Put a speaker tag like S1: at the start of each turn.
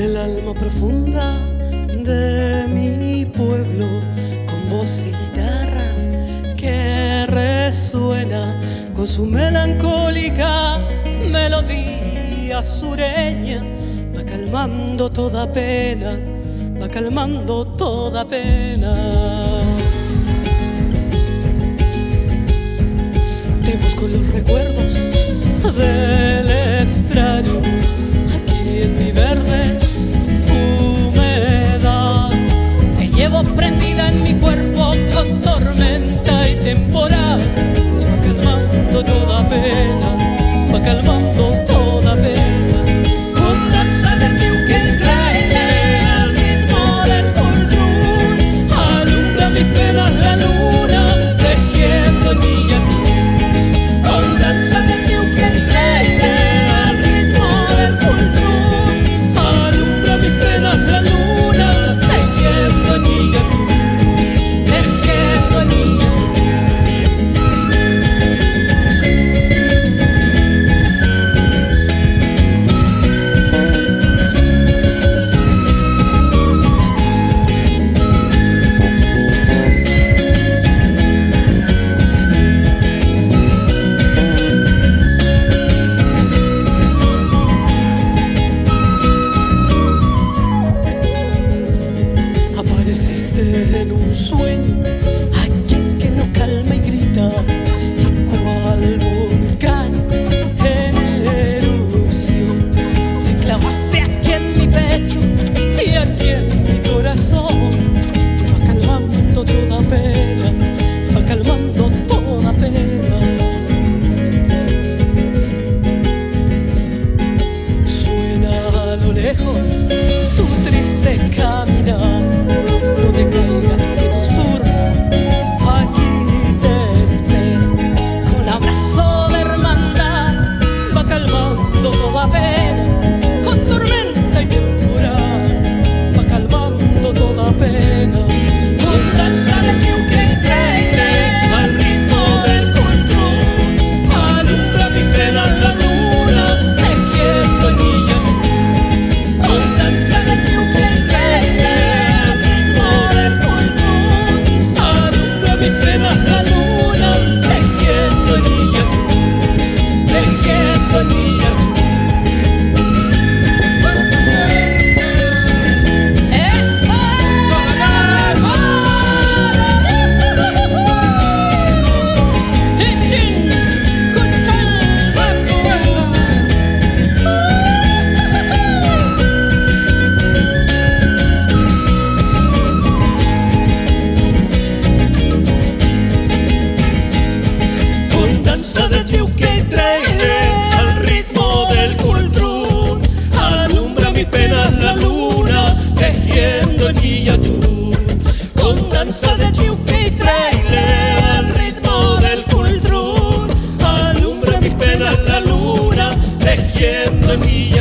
S1: el alma profunda de mi pueblo, con voz y guitarra que resuena con su melancólica melodía sureña, va calmando toda pena, va calmando toda pena. Te busco en los recuerdos del extraño, aquí en mi verde humedad. Te llevo prendida en mi cuerpo con tormenta y temporal, y va calmando toda pena, va calmando toda pena. Con danza de Duke que trae al ritmo del cordón, alumbra mis penas la luna, tejiendo en mi llanto. Con danza de Duke que trae al ritmo del cordón, alumbra mis penas la luna, tejiendo en mi llanto, tejiendo en mi llanto. Apareciste en un sueño, aquel que no calma y grita, y cual volcán en erupción. Te clavaste aquí en mi pecho y aquí en mi corazón, y va calmando toda pena, va calmando toda pena. Suena a lo lejos tu triste caminar. No te caigas que tu sur aquí te espera, con abrazo de hermandad va calmando toda pena, con tormenta y temporal va calmando toda pena. Con danza de Duke trae al ritmo del control, alumbra mi pena la luna, tejiendo en mi llanto. Con danza de Duke trae al ritmo del control, alumbra mi pena la luna, tejiendo en mi llanto, tejiendo en mi llanto. Con danza de Duke trae al ritmo del cultrún, alumbra mi pena la luna, tejiendo en mi yatún. Con danza de Duke trae al ritmo del cultrún, alumbra mi pena la luna, tejiendo en mi yatún.